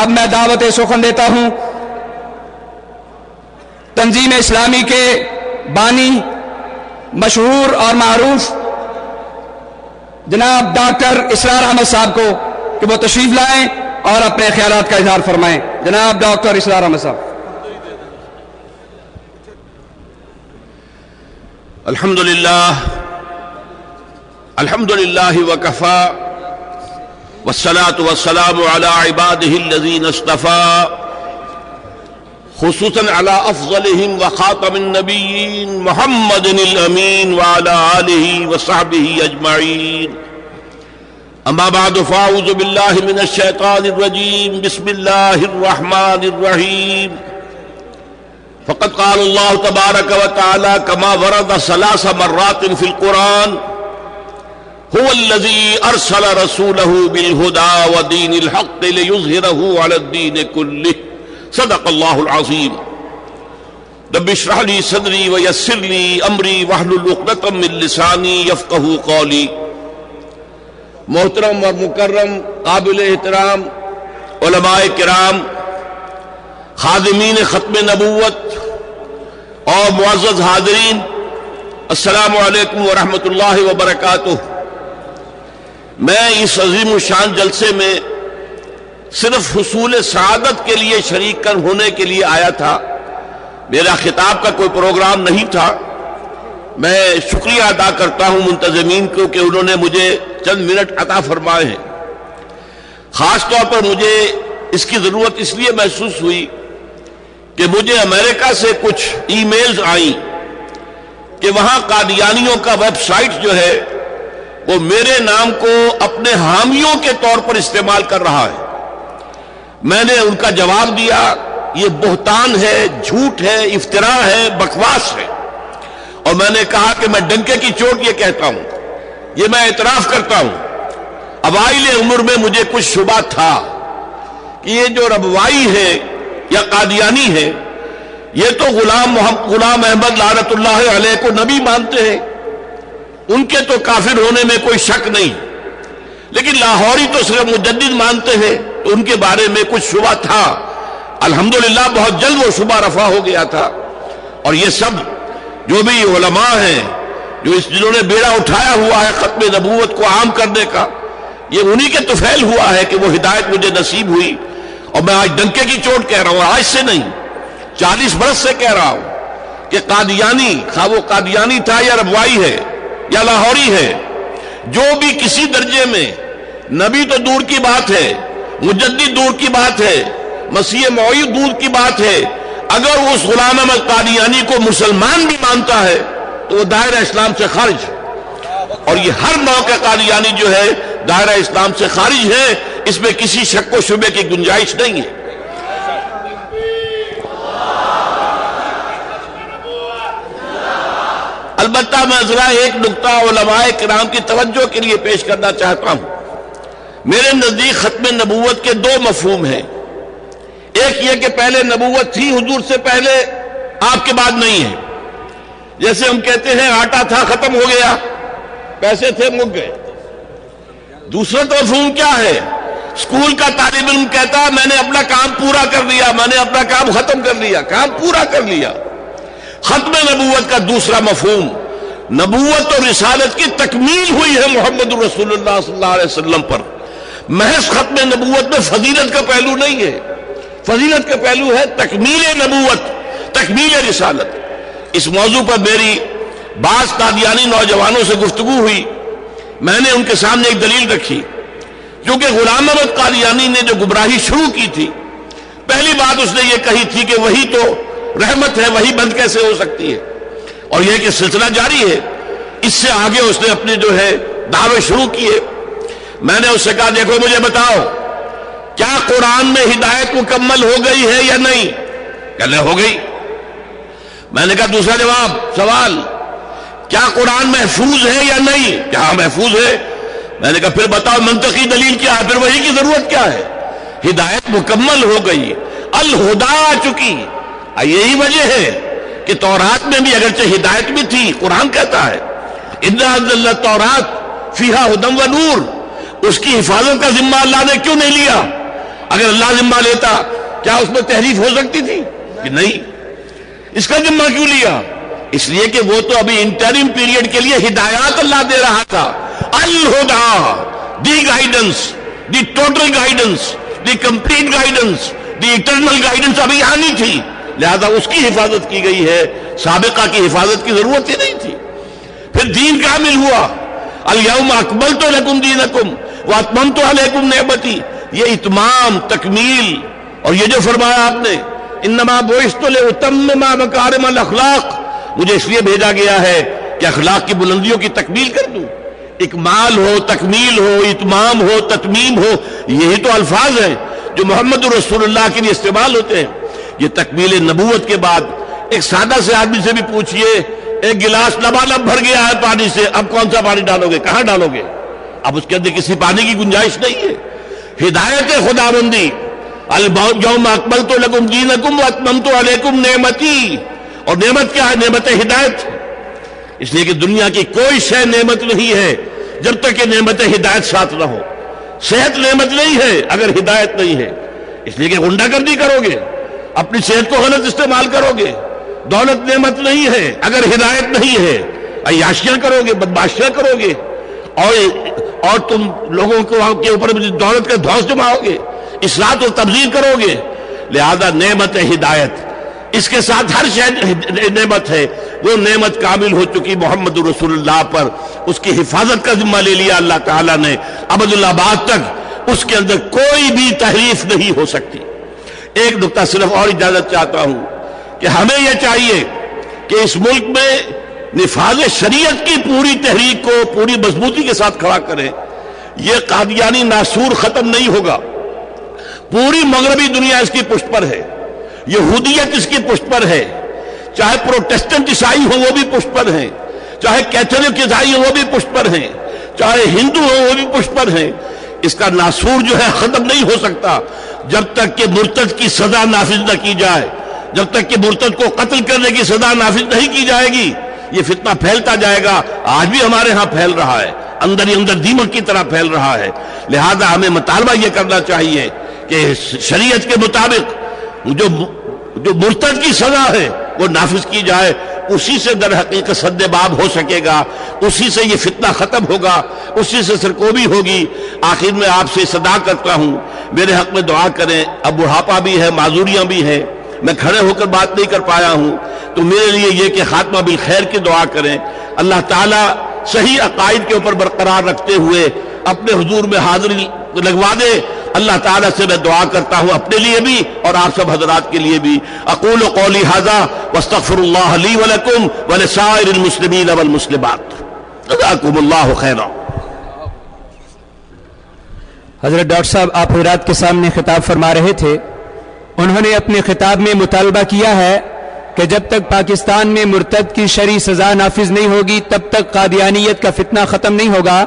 اب میں دعوت سخن دیتا ہوں تنظیم اسلامی کے بانی مشہور اور معروف جناب ڈاکٹر اسرار احمد صاحب کو کہ وہ تشریف لائیں اور اپنے خیالات کا اظہار فرمائیں. جناب ڈاکٹر اسرار احمد صاحب. الحمدللہ وکفا والصلاة والسلام على عباده الذین اصطفى خصوصاً على افضلهم وخاتم النبیین محمد الامین وعلى آلہ وصحبہ اجمعین. اما بعد فاعوذ باللہ من الشیطان الرجیم. بسم اللہ الرحمن الرحیم. فقد قال اللہ تبارک وتعالی كما ورد 3 مرات في القرآن هو الذي ارسل رسوله بالهدى ودين الحق ليظهره على الدين كله. صدق اللہ العظیم. رب اشرح لي صدری ويسر لي امری واحلل عقدۃ من لسانی یفقهوا قولی. محترم اور مکرم قابل احترام علماء کرام، خادمین ختم نبوت اور معزز حاضرین، السلام علیکم ورحمۃ اللہ وبرکاتہ. میں اس عظیم الشان جلسے میں صرف حصول سعادت کے لیے شریک ہونے کے لیے آیا تھا. میرا خطاب کا کوئی پروگرام نہیں تھا. میں شکریہ ادا کرتا ہوں منتظمین کو کہ انہوں نے مجھے چند منٹ عطا فرمائے ہیں. خاص طور پر مجھے اس کی ضرورت اس لیے محسوس ہوئی کہ مجھے امریکہ سے کچھ ای میلز آئیں کہ وہاں قادیانیوں کا ویب سائٹ جو ہے وہ میرے نام کو اپنے حامیوں کے طور پر استعمال کر رہا ہے. میں نے ان کا جواب دیا یہ بہتان ہے، جھوٹ ہے، افتراء ہے، بکواس ہے. اور میں نے کہا کہ میں ڈنکے کی چوٹ یہ کہتا ہوں، یہ میں اعتراف کرتا ہوں، اوائل عمر میں مجھے کچھ شبہ تھا کہ یہ جو ربوائی ہے یا قادیانی ہے یہ تو غلام احمد لعنت اللہ علیہ کو نبی مانتے ہیں، ان کے تو کافر ہونے میں کوئی شک نہیں، لیکن لاہوری تو صرف مجدد مانتے ہیں، تو ان کے بارے میں کچھ شبہ تھا. الحمدللہ بہت جلد وہ شبہ رفع ہو گیا تھا. اور یہ سب جو بھی علماء ہیں جنہوں نے بیڑا اٹھایا ہوا ہے ختم نبوت کو عام کرنے کا، یہ انہی کے طفیل ہوا ہے کہ وہ ہدایت مجھے نصیب ہوئی. اور میں آج ڈنکے کی چوٹ کہہ رہا ہوں، آج سے نہیں 40 برس سے کہہ رہا ہوں کہ قادیانی، خواہ وہ قادیانی تھا یا ربوائی ہے یا لاہوری ہے، جو بھی کسی درجے میں، نبی تو دور کی بات ہے، مجدد دور کی بات ہے، مسیح موعود دور کی بات ہے، اگر اس غلام احمد قادیانی کو مسلمان بھی مانتا ہے تو وہ دائرہ اسلام سے خارج. اور یہ ہر نوع کا قادیانی جو ہے دائرہ اسلام سے خارج ہے، اس میں کسی شک و شبے کی گنجائش نہیں ہے. البتہ میں ذرا ایک نقطہ علماء کرام کی توجہ کے لیے پیش کرنا چاہتا ہوں. میرے نزدیک ختم نبوت کے 2 مفہوم ہیں. ایک یہ کہ پہلے نبوت تھی حضور سے پہلے، آپ کے بعد نہیں ہے. جیسے ہم کہتے ہیں آٹا تھا ختم ہو گیا، پیسے تھے مک گئے. دوسرا تو مفہوم کیا ہے؟ اسکول کا طالب علم کہتا ہے میں نے اپنا کام پورا کر لیا، میں نے اپنا کام ختم کر لیا، کام پورا کر لیا. ختم نبوت کا دوسرا مفہوم، نبوت اور رسالت کی تکمیل ہوئی ہے محمد رسول اللہ صلی اللہ علیہ وسلم پر. محض ختم نبوت میں فضیلت کا پہلو نہیں ہے، فضیلت کا پہلو ہے تکمیل نبوت، تکمیل رسالت. اس موضوع پر میری بعض قادیانی نوجوانوں سے گفتگو ہوئی. میں نے ان کے سامنے ایک دلیل رکھی، کیونکہ غلام احمد قادیانی نے جو گمراہی شروع کی تھی، پہلی بات اس نے یہ کہی تھی کہ وہی تو رحمت ہے، وہی بند کیسے ہو سکتی ہے. اور یہ کہ سلسلہ جاری ہے. اس سے آگے اس نے اپنے جو ہے دعوے شروع کیے. میں نے اس سے کہا دیکھو مجھے بتاؤ کیا قرآن میں ہدایت مکمل ہو گئی ہے یا نہیں؟ کہنے ہو گئی. میں نے کہا دوسرا سوال کیا قرآن محفوظ ہے یا نہیں؟ کیا محفوظ ہے. میں نے کہا پھر بتاؤ منطقی دلیل کیا ہے، پھر وہی کی ضرورت کیا ہے؟ ہدایت مکمل ہو گئی، الہدا آ چکی. یہی وجہ ہے کہ تورات میں بھی اگرچہ ہدایت بھی تھی، قرآن کہتا ہے اِنَّا أَنزَلْنَا التَّوْرَاةَ فِيهَا هُدًى وَنُورٌ. اس کی حفاظت کا ذمہ اللہ نے کیوں نہیں لیا؟ اگر اللہ ذمہ لیتا کیا اس میں تحریف ہو سکتی تھی کہ نہیں؟ اس کا ذمہ کیوں لیا؟ اس لیے کہ وہ تو ابھی انٹرم پیریڈ کے لیے ہدایات اللہ دے رہا تھا. الہدا، the guidance, the total guidance, the complete guidance, the eternal guidance ابھی آنی تھی، لہذا اس کی حفاظت کی گئی ہے، سابقہ کی حفاظت کی ضرورت ہی نہیں تھی. پھر دین کامل ہوا. الیوم اکملت لکم دینکم واتممت علیکم نعمتی، یہ اتمام، تکمیل. اور یہ جو فرمایا آپ نے انما بعثت لاتمم مکارم الاخلاق، مجھے اس لیے بھیجا گیا ہے کہ اخلاق کی بلندیوں کی تکمیل کر دوں. اکمال ہو، تکمیل ہو، اتمام ہو، تتمیم ہو، یہی تو الفاظ ہیں جو محمد رسول اللہ کے لیے استعمال ہوتے ہیں. یہ تکمیل نبوت کے بعد ایک سادہ سے آدمی سے بھی پوچھئے، ایک گلاس لبالب بھر گیا ہے پانی سے، اب کون سا پانی ڈالو گے؟ کہاں ڈالو گے؟ اب اس کے اندر کسی پانی کی گنجائش نہیں ہے. ہدایت خداوندی، اليوم اکملت لکم دینکم واتممت علیکم نعمتی. اور نعمت کیا ہے؟ نعمت ہدایت. اس لیے کہ دنیا کی کوئی شے نعمت نہیں ہے جب تک کہ نعمت ہدایت ساتھ نہ ہو. صحت نعمت نہیں ہے اگر ہدایت نہیں ہے، اس لیے کہ غنڈہ گردی کرو گے، اپنی صحت کو غلط استعمال کرو گے. دولت نعمت نہیں ہے اگر ہدایت نہیں ہے، عیاشیاں کرو گے، بدماشیاں کرو گے، اور تم لوگوں کے اوپر دولت کا دھوس جماؤ گے، اسراف و تبذیر کرو گے. لہذا نعمت ہدایت، اس کے ساتھ ہر شے نعمت ہے، وہ نعمت کامل ہو چکی محمد رسول اللہ پر. اس کی حفاظت کا ذمہ لے لیا اللہ تعالیٰ نے ابد الآباد تک، اس کے اندر کوئی بھی تحریف نہیں ہو سکتی. ایک نقطہ صرف اور اجازت چاہتا ہوں کہ ہمیں یہ چاہیے کہ اس ملک میں نفاذ شریعت کی پوری تحریک کو پوری مضبوطی کے ساتھ کھڑا کریں. یہ قادیانی ناسور ختم نہیں ہوگا. پوری مغربی دنیا اس کی پشت پر ہے، یہودیت اس کی پشت پر ہے، چاہے پروٹیسٹنٹ عیسائی ہوں وہ بھی پشت پر ہیں، چاہے کیتھولک عیسائی ہوں وہ بھی پشت پر ہیں، چاہے ہندو ہوں وہ بھی پشت پر ہیں. اس کا ناسور جو ہے ختم نہیں ہو سکتا جب تک کہ مرتد کی سزا نافذ نہ کی جائے. جب تک کہ مرتد کو قتل کرنے کی سزا نافذ نہیں کی جائے گی یہ فتنہ پھیلتا جائے گا. آج بھی ہمارے ہاں پھیل رہا ہے، اندر ہی اندر دیمک کی طرح پھیل رہا ہے. لہذا ہمیں مطالبہ یہ کرنا چاہیے کہ شریعت کے مطابق جو مرتد کی سزا ہے وہ نافذ کی جائے. اسی سے در حقیقت سد باب ہو سکے گا، اسی سے یہ فتنہ ختم ہوگا، اسی سے سرکوبی ہوگی. آخر میں آپ سے صدا کرتا ہوں میرے حق میں دعا کریں. اب بڑھاپا بھی ہے، معذوریاں بھی ہیں، میں کھڑے ہو کر بات نہیں کر پایا ہوں، تو میرے لیے یہ کہ خاتمہ بالخیر کی دعا کریں. اللہ تعالیٰ صحیح عقائد کے اوپر برقرار رکھتے ہوئے اپنے حضور میں حاضری لگوا دے. اللہ تعالیٰ سے میں دعا کرتا ہوں اپنے لیے بھی اور آپ سب حضرات کے لیے بھی. اقول قولی ھذا واستغفر اللہ لی ولکم ولسائر المسلمین والمسلمات. جزاکم اللہ خیرا. حضرت ڈاکٹر صاحب آپ حضرات کے سامنے خطاب فرما رہے تھے. انہوں نے اپنے خطاب میں مطالبہ کیا ہے کہ جب تک پاکستان میں مرتد کی شرعی سزا نافذ نہیں ہوگی تب تک قادیانیت کا فتنہ ختم نہیں ہوگا.